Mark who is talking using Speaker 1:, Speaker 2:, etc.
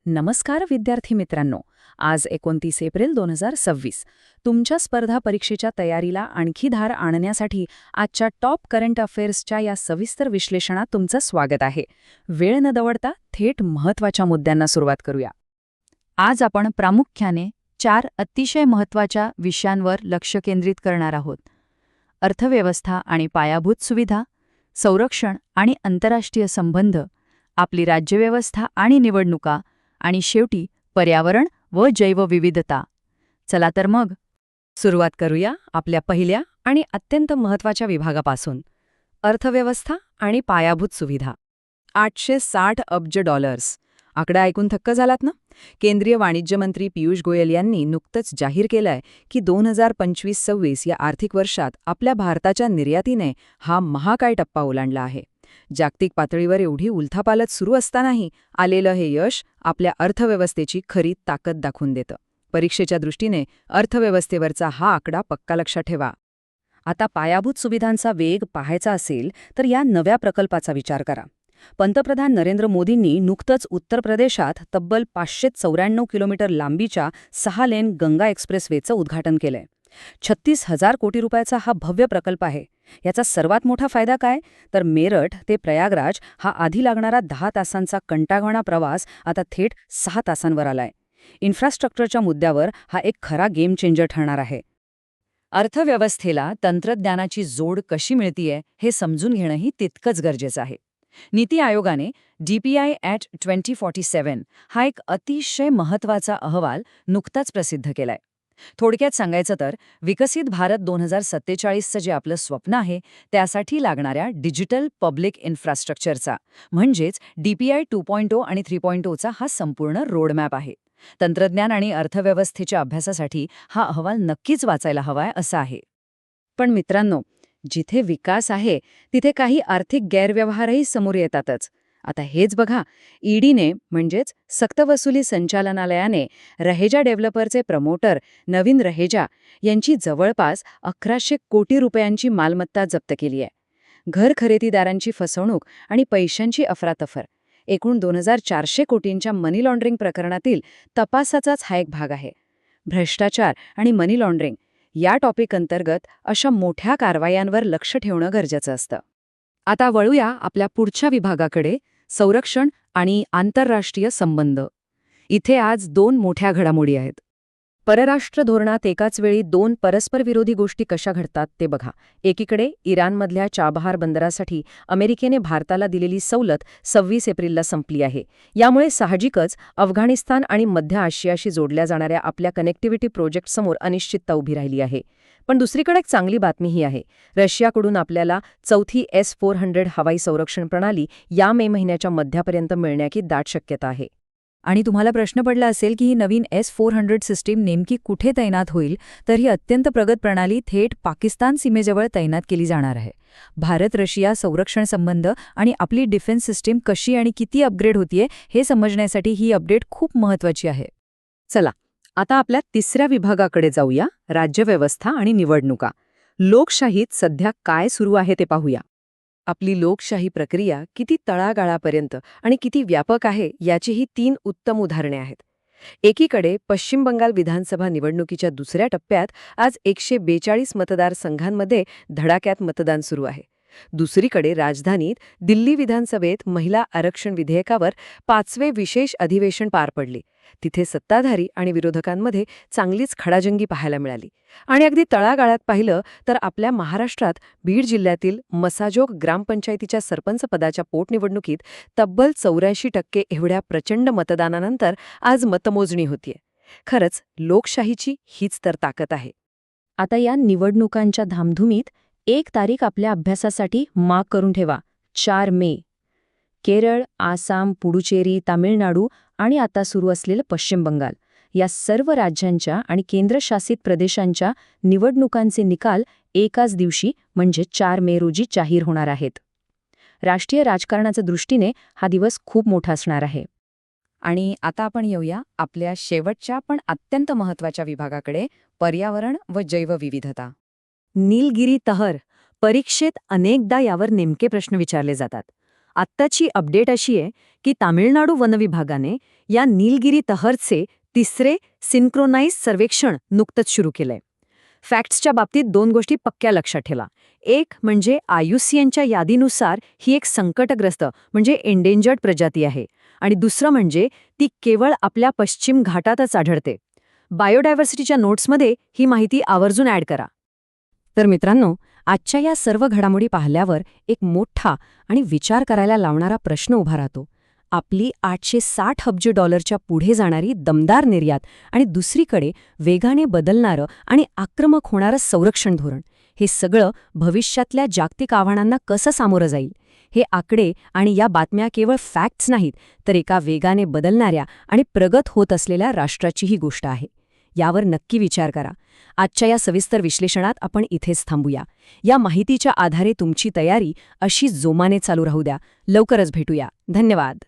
Speaker 1: नमस्कार विद्यार्थी मित्रांनो. आज 29 एप्रिल 2026. तुमच्या स्पर्धा परीक्षेच्या तयारीला आणखी धार आणण्यासाठी आजच्या टॉप करंट अफेअर्सच्या या सविस्तर विश्लेषणात तुमचं स्वागत आहे. वेळ न दवडता थेट महत्त्वाच्या मुद्द्यांना सुरुवात करूया.
Speaker 2: आज आपण प्रामुख्याने 4 अतिशय महत्त्वाच्या विषयांवर लक्ष केंद्रित करणार आहोत. अर्थव्यवस्था आणि पायाभूत सुविधा, संरक्षण आणि आंतरराष्ट्रीय संबंध, आपली राज्यव्यवस्था आणि निवडणुका, आणि शेवटी पर्यावरण व जैवविविधता. चला तर मग
Speaker 1: सुरुवात करूया आपल्या पहिल्या आणि अत्यंत महत्त्वाच्या विभागापासून, अर्थव्यवस्था आणि पायाभूत सुविधा. $860 अब्ज. आकडा ऐकून थक्क झालात ना? केंद्रीय वाणिज्य मंत्री पियुष गोयल यांनी नुकतंच जाहीर केलंय की 2025-26 या आर्थिक वर्षात आपल्या भारताच्या निर्यातीने हा महाकाय टप्पा ओलांडला आहे. जागतिक पातळीवर एवढी उलथापालथ सुरू असतानाही आलेलं हे यश आपल्या अर्थव्यवस्थेची खरी ताकद दाखवून देतं. परीक्षेच्या दृष्टीने अर्थव्यवस्थेवरचा हा आकडा पक्का लक्षात ठेवा. आता पायाभूत सुविधांचा वेग पाहायचा असेल तर या नव्या प्रकल्पाचा विचार करा. पंतप्रधान नरेंद्र मोदींनी नुकतंच उत्तर प्रदेशात तब्बल 594 किलोमीटर लांबीच्या 6 लेन गंगा एक्सप्रेसवेचं उद्घाटन केलंय. 36,000 कोटी रुपयाचा हा भव्य प्रकल्प आहे. याचा सर्वात मोठा फायदा काय? तर मेरठ ते प्रयागराज हा आधी लागणारा 10 तासांचा कंटाळवाणा प्रवास आता थेट 6 तासांवर आलाय. इन्फ्रास्ट्रक्चरच्या मुद्द्यावर हा एक खरा गेम चेंजर ठरणार आहे. अर्थव्यवस्थेला तंत्रज्ञानाची जोड कशी मिळतीये हे समजून घेणंही तितकंच गरजेचं आहे. नीती आयोगाने DPI at 2047 हा एक अतिशय महत्त्वाचा अहवाल नुकताच प्रसिद्ध केलाय. थोडक्यात सांगायचं तर विकसित भारत 2047चं जे आपलं स्वप्न आहे त्यासाठी लागणाऱ्या डिजिटल पब्लिक इन्फ्रास्ट्रक्चरचा म्हणजेच DPI 2.0 आणि 3.0चा हा संपूर्ण रोडमॅप आहे. तंत्रज्ञान आणि अर्थव्यवस्थेच्या अभ्यासासाठी हा अहवाल नक्कीच वाचायला हवाय असा आहे. पण मित्रांनो, जिथे विकास आहे तिथे काही आर्थिक गैरव्यवहारही समोर येतातच. आता हेच बघा, ईडीने म्हणजेच सक्तवसुली संचालनालयाने रहेजा डेव्हलपरचे प्रमोटर नवीन रहेजा यांची जवळपास 1,100 कोटी रुपयांची मालमत्ता जप्त केली आहे. घर खरेदीदारांची फसवणूक आणि पैशांची अफरातफर, एकूण 2,400 कोटींच्या मनी लॉन्ड्रिंग प्रकरणातील तपासाचाच हा एक भाग आहे. भ्रष्टाचार आणि मनी लॉन्ड्रिंग या टॉपिक अंतर्गत अशा मोठ्या कारवायांवर लक्ष ठेवणं गरजेचं असतं. आता वळूया आपल्या पुढच्या विभागाकडे, संरक्षण आणि आंतरराष्ट्रीय संबंध. इथे आज 2 मोठ्या घडामोडी आहेत. परराष्ट्र धोरणात एकाच वेळी 2 परस्परविरोधी गोष्टी कशा घडतात ते बघा. एकीकडे इराणमधल्या चाबहार बंदरासाठी अमेरिकेने भारताला दिलेली सवलत 26 एप्रिलला संपली आहे. यामुळे साहजिकच अफगाणिस्तान आणि मध्य आशियाशी जोडल्या जाणाऱ्या आपल्या कनेक्टिव्हिटी प्रोजेक्टसमोर अनिश्चितता उभी राहिली आहे. पण दुसरीकडे एक चांगली बातमीही आहे. रशियाकडून आपल्याला चौथी S-400 हवाई संरक्षण प्रणाली या मे महिन्याच्या मध्यापर्यंत मिळण्याची दाट शक्यता आहे. आणि तुम्हाला प्रश्न पडला असेल की ही नवीन S-400 सिस्टीम नेमकी कुठे तैनात होईल, तर ही अत्यंत प्रगत प्रणाली थेट पाकिस्तान सीमेजवळ तैनात केली जाणार आहे. भारत-रशिया संरक्षण संबंध आणि आपली डिफेन्स सिस्टीम कशी आणि किती अपग्रेड होतीये हे समजण्यासाठी ही अपडेट खूप महत्त्वाची आहे. चला, आता आपल्या तिसऱ्या विभागाकडे जाऊया, राज्यव्यवस्था आणि निवडणुका. लोकशाहीत सध्या काय सुरू आहे ते पाहूया. आपली लोकशाही प्रक्रिया किती तळागाळापर्यंत आणि किती व्यापक आहे याची ही 3 उत्तम उदाहरणे आहेत. एकीकडे पश्चिम बंगाल विधानसभा निवडणुकीच्या दुसऱ्या टप्प्यात आज 142 मतदारसंघांमध्ये धडाक्यात मतदान सुरू आहे. दुसरीकडे राजधानीत दिल्ली विधानसभेत महिला आरक्षण विधेयकावर 5वे विशेष अधिवेशन पार पडले. तिथे सत्ताधारी आणि विरोधकांमध्ये चांगलीच खडाजंगी पाहायला मिळाली. आणि अगदी तळागाळात पाहिलं तर आपल्या महाराष्ट्रात बीड जिल्ह्यातील मसाजोग ग्रामपंचायतीच्या सरपंच पदाच्या पोटनिवडणुकीत तब्बल 84% एवढ्या प्रचंड मतदानानंतर आज मतमोजणी होतीये. खरंच लोकशाहीची हीच तर ताकद आहे. आता या निवडणुकांच्या धामधुमीत एक तारीख आपल्या अभ्यासासाठी मार्क करून ठेवा, 4 मे. केरळ, आसाम, पुडुचेरी, तामिळनाडू आणि आता सुरू असलेलं पश्चिम बंगाल या सर्व राज्यांच्या आणि केंद्रशासित प्रदेशांच्या निवडणुकांचे निकाल एकाच दिवशी म्हणजे 4 मे रोजी जाहीर होणार आहेत. राष्ट्रीय राजकारणाच्या दृष्टीने हा दिवस खूप मोठा असणार आहे. आणि आता आपण येऊया आपल्या शेवटच्या पण अत्यंत महत्त्वाच्या विभागाकडे, पर्यावरण व जैवविविधता. नीलगिरी तहर परीक्षेत अनेकदा यावर नेमके प्रश्न विचारले जातात. आत्ताची अपडेट अशी आहे की तामिळनाडू वनविभागाने या नीलगिरी तहरचे तिसरे सिंक्रोनाइज सर्वेक्षण नुकतंच सुरू केलंय. फॅक्ट्सच्या बाबतीत 2 गोष्टी पक्क्या लक्षात ठेवा. एक म्हणजे IUCNच्या यादीनुसार ही एक संकटग्रस्त म्हणजे एंडेंजर्ड प्रजाती आहे आणि दुसरं म्हणजे ती केवळ आपल्या पश्चिम घाटातच आढळते. बायोडायव्हर्सिटीच्या नोट्समध्ये ही माहिती आवर्जून ॲड करा. तर मित्रांनो, आजच्या या सर्व घडामोडी पाहिल्यावर एक मोठा आणि विचार करायला लावणारा प्रश्न उभा राहतो. आपली $860 अब्ज पुढे जाणारी दमदार निर्यात आणि दुसरीकडे वेगाने बदलणारं आणि आक्रमक होणारं संरक्षण धोरण, हे सगळं भविष्यातल्या जागतिक आव्हानांना कसं सामोरं जाईल? हे आकडे आणि या बातम्या केवळ फॅक्ट्स नाहीत, तर एका वेगाने बदलणाऱ्या आणि प्रगत होत असलेल्या राष्ट्राचीही गोष्ट आहे. यावर नक्की विचार करा. आजच्या या सविस्तर विश्लेषणात आपण इथेच थांबूया. या माहितीच्या आधारे तुमची तयारी अशी जोमाने चालू राहू द्या. लवकरच भेटूया. धन्यवाद.